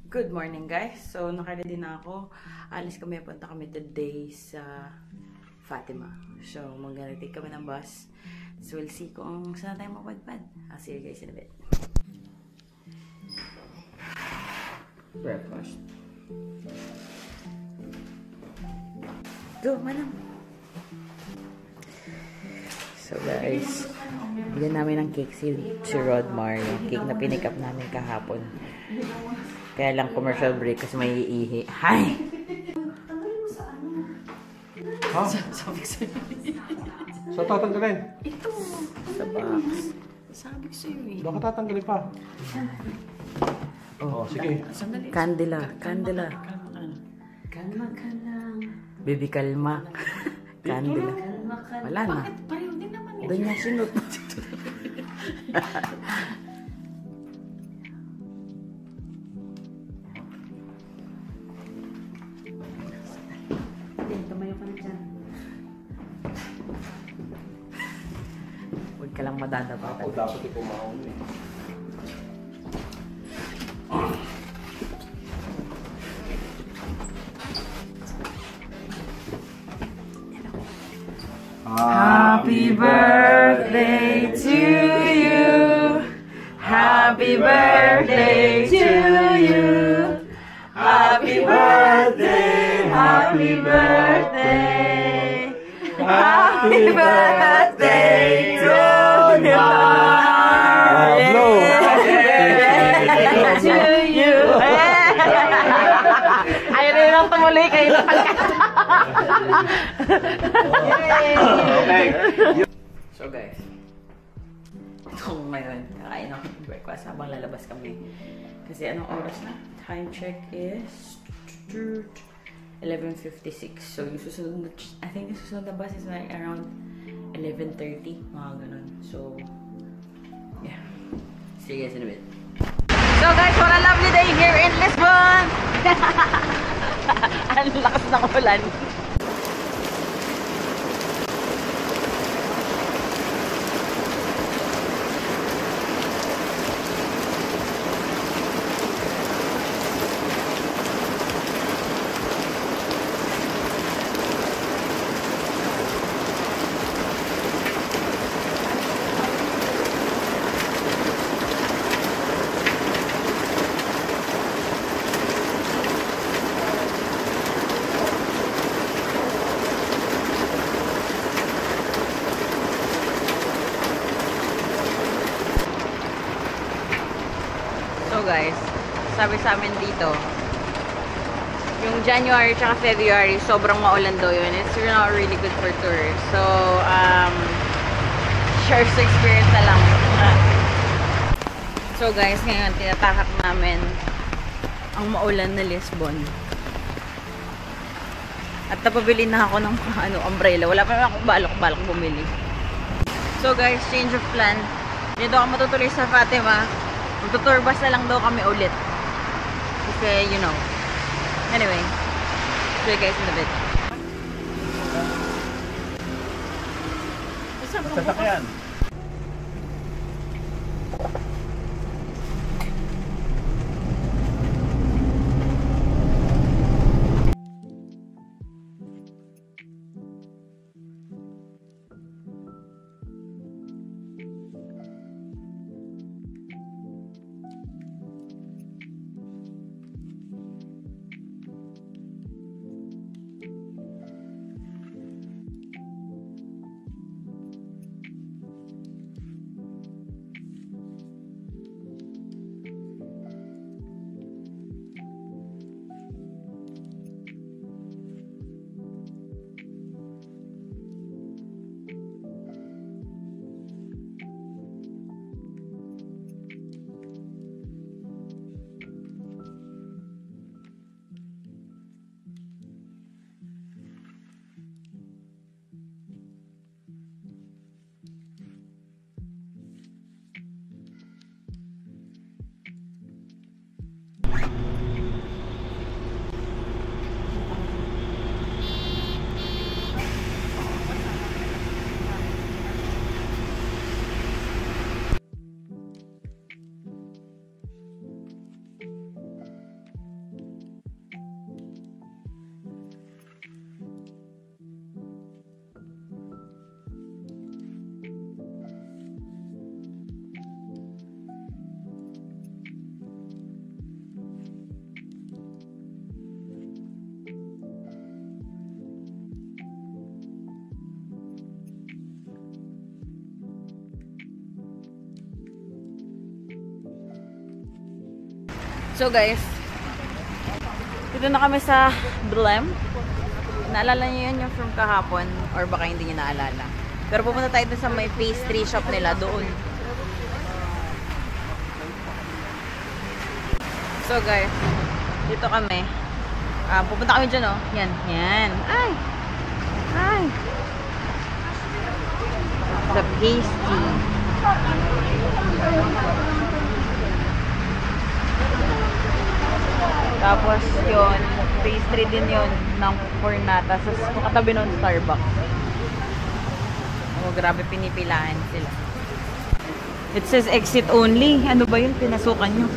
Good morning guys. So naka-ready na ako. Alis kami, punta kami today sa Fatima. So mag-retake kami ng bus. So we'll see kung saan tayo mapadpad. I'll see you guys in a bit. Breakfast. Go, manang. So guys, bigyan namin ng cake si Rodmar. Yung cake na pinick up namin kahapon. Kaya lang commercial break kasi may iihi. Hi! Ha? Sabi ko sa'yo. Saan tatanggalin? Ito. Sa box. Sabi ko sa'yo eh. Doon ka tatanggalin pa. Oh, sige. Candela. Candela. Kalma ka lang. Baby, kalma. Candela. Kalma ka lang. Wala na. Bakit pareho din naman eh? Doon niya sinut. Tumayo ka na dyan. Huwag ka lang madadapa. Ako dapat ipumahon eh. Happy birthday to you. Happy birthday to you. Happy birthday. Happy birthday. Happy birthday to you. Blow. To you. Ayaw rin lang tumuloy kayo na Okay. So guys, ngayon, kakain ako ng breakfast habang lalabas kami. Kasi anong oras na? Time check is 11:56. So yung susunod, I think yung susunod na bus is like around 11:30, mga ganun. So, yeah. See you guys in a bit. So guys, what a lovely day here in Lisbon! Ang lakas ng ulan. So guys, sabi sa amin dito, yung January tsaka February, sobrang maulan daw yun. It's not really good for tourists. So, share sa experience na lang. So guys, ngayon, tinatakak namin ang maulan na Lisbon. At napabili na ako ng umbrella. Wala pa naman akong balak bumili. So guys, change of plan. Dito ako matutuloy sa Fatima. Magtutour bus na lang daw kami ulit. Kasi, you know. Anyway. See you guys in a bit. Sasakyan. So guys, dito na kami sa Blem. Naalala niyo yun yung from kahapon or baka hindi niyo naalala. Pero pupunta tayo dun sa may pastry shop nila doon. So guys, dito kami. Pupunta kami dyan, oh. Yan, yan. Ay! Ay! The pastry. Tapos yun, pastry din yun ng Cornata. So, katabi nun Starbucks. Oh, grabe pinipilahan sila. It says exit only. Ano ba yun? Pinasukan nyo.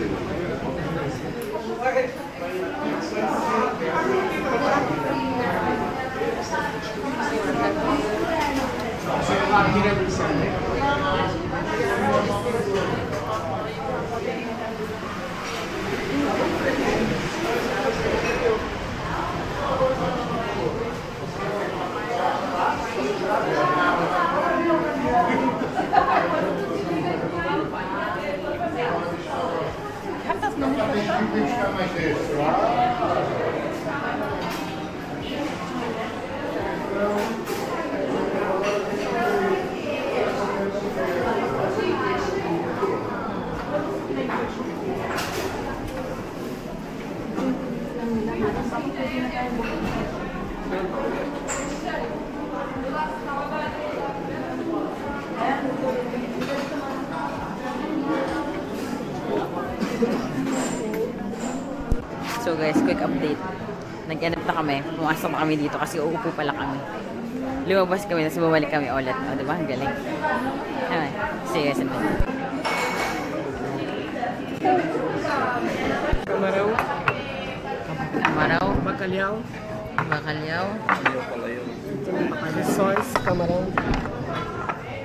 So guys, quick update. Nag-edit na kami. Pumasok na kami dito kasi uupo pala kami. Lumabas kami, tapos bumalik kami ulit. O, diba? Ang galing. Anyway, see you guys in a minute. Kamaraw, Maraw, Bacalhau, Bacalhau, sauce, camarão,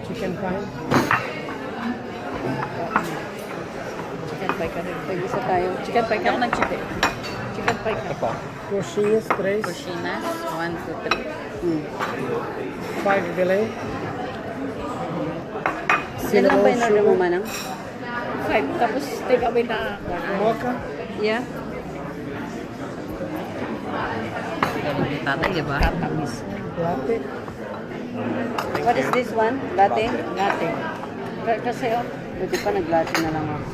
chicken pie. chicken pie ka rin. Pag-isa tayo. Chicken pie ka? Ako nag-chicken. Chicken pie ka. Coxinhas, 3. Cochinas, 1, 2, 3. 5 delay. Yan lang ba yung order mo, sugar, Manang? 5. Tapos take away na. mocha, Yeah. Galing tatay, diba? latte, What is this one? Latte? Latte. Kasi oh, pwede pa nag-latte na lang ako.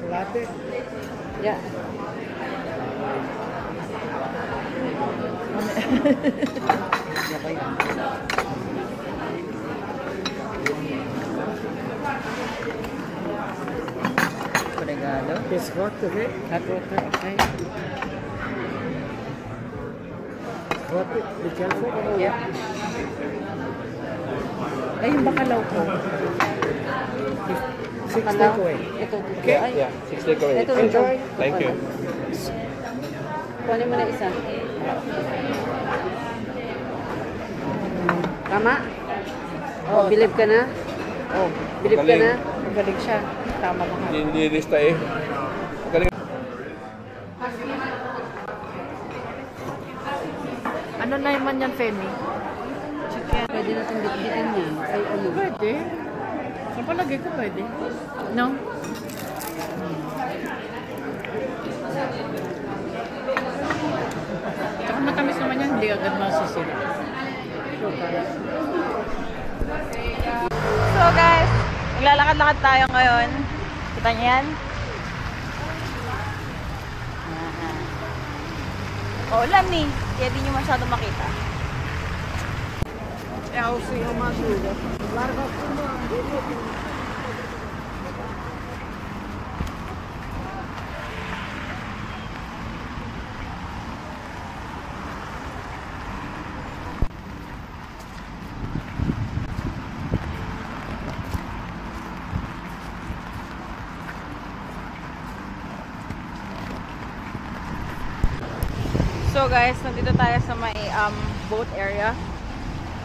latte, Yeah. Obrigado. is hot, okay? Hot water, okay. Hot, be careful. Yeah. Ay, yung bakalaw ko. 6 Kalaw. takeaway. Ito, Okay? ay. Yeah, 6 takeaway. Ito rin. Enjoy. Thank you. Kunin mo na isa. Tama? Oh, believe ka na? Oh, believe ka na? Magaling siya. Tama ka. Hindi lista eh. Magaling. Ano na naman yan, Femi? Chicken. Pwede natin bitbitin yan. Ay, ano? Pwede. Sa palagay ko pwede. No? Tsaka matamis naman yan, hindi agad masisira. So guys, maglalakad-lakad tayo ngayon. Kita niyo yan? Ulan eh. Kaya di nyo masyado makita. So guys, nandito tayo sa may boat area.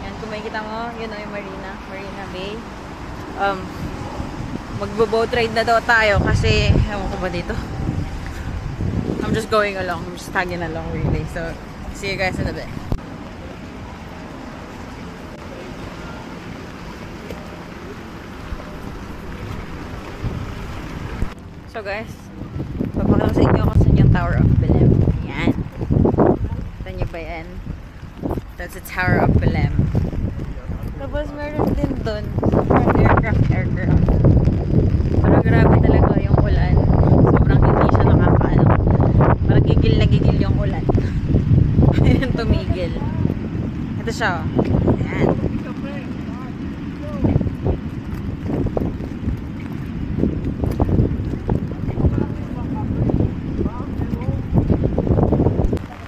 Yan, kung makikita mo, yun o yung Marina Bay. Magbo-boat ride na daw tayo kasi, ewan ko ba dito? I'm just going along. I'm just tagging along really. So, see you guys in a bit. So guys, papakita ko sa inyo kung saan yung Tower of Belém. Yan. Kita nyo ba yan? That's the Tower of Belém. Tapos meron din dun aircraft. Pero grabe talaga yung ulan. Sobrang hindi siya nakakaano. Parang gigil na gigil yung ulan. Ayun, tumigil. Ito siya. Ayan.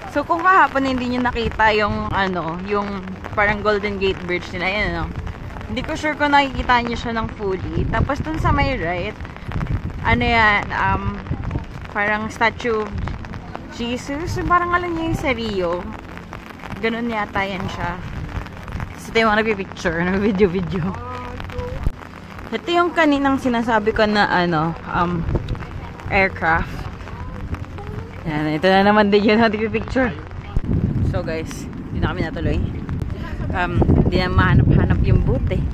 So kung kahapon hindi nyo nakita yung ano, yung parang Golden Gate Bridge nila, ayan ano. Hindi ko sure kung nakikita nyo siya ng fully. Tapos dun sa may right, ano yan, parang statue of Jesus. Parang alam nyo yung sa Rio. Ganun yata yan siya. So ito yung mga nagpipicture, nag-video. Ito yung kaninang sinasabi ko na ano, aircraft. Yan, ito na naman din yun natin picture. So guys, hindi na kami natuloy. Hindi na mahanap-hanap yung boot eh.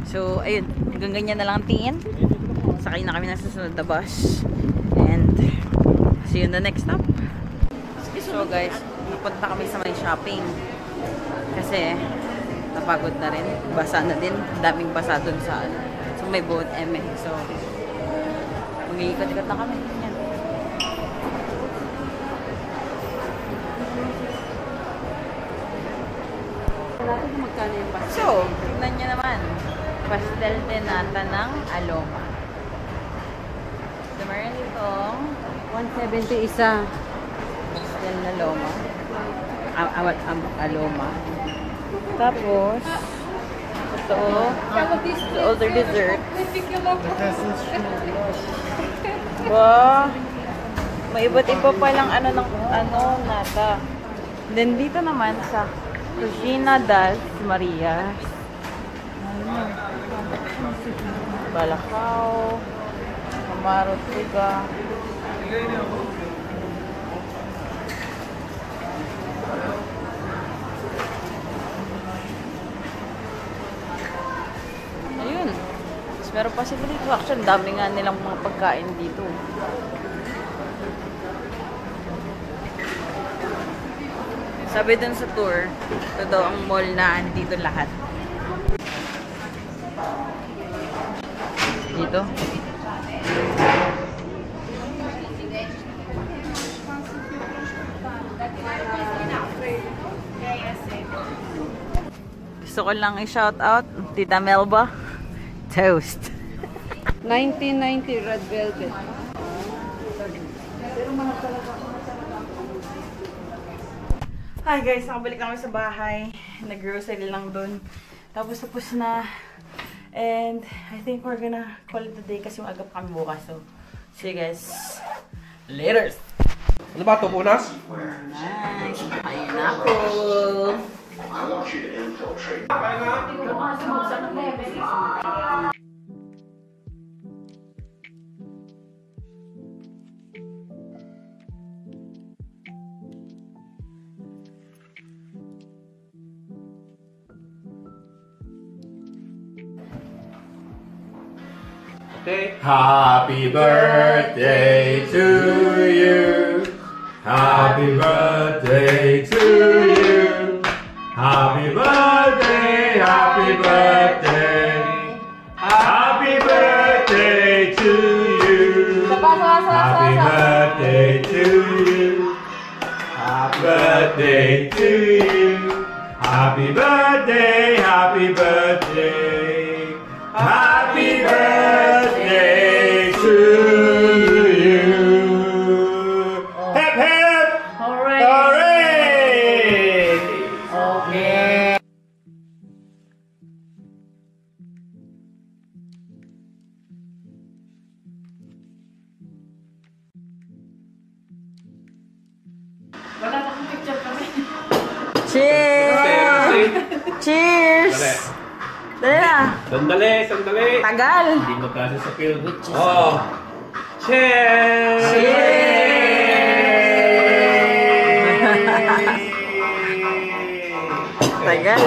So ayun, hanggang ganyan na lang tingin. Sakay na kami ng susunod na bus. And see you in the next stop. So guys, napunta kami sa may shopping. Kasi napagod na rin. Basa na din. Daming basa dun sa may boat M. So mag-iikot-ikot na kami. Yan. So, tignan nyo naman. Pastel de nata ng Aloma. So, meron itong 170 isa. pastel na Loma. Aloma. Tapos, ito, the other dessert. Ba, may iba't iba palang nata. Then, dito naman sa Cocina das Marias. Balakaw, Camarot Riga. Ayun. Tapos meron pa sila dito. Actually, dami nga nilang mga pagkain dito. Sabi dun sa tour, ito daw ang mall na andito lahat. Dito. Gusto ko lang i-shout out, Tita Melba, toast. 1990 red velvet. Hi guys, nakabalik kami sa bahay. Nag-grocery lang dun. Tapos na. And I think we're gonna call it a day kasi mag-agap kami bukas. So, see you guys later. Ano ba ito, punas? Nice. Ayun na ako. Okay. Happy birthday to you. Happy birthday to you. Happy birthday, happy birthday. Happy birthday to you. Happy birthday to you. Happy birthday to you. Happy birthday, happy birthday. Happy birthday to you. Hip hip! Hooray! Hooray! Okay. Wala na akong picture kami. Cheers! Cheers! Dali na. Sandali, sandali. Tagal. Hindi magkasa sa film. Oh. Cheers! Tagal.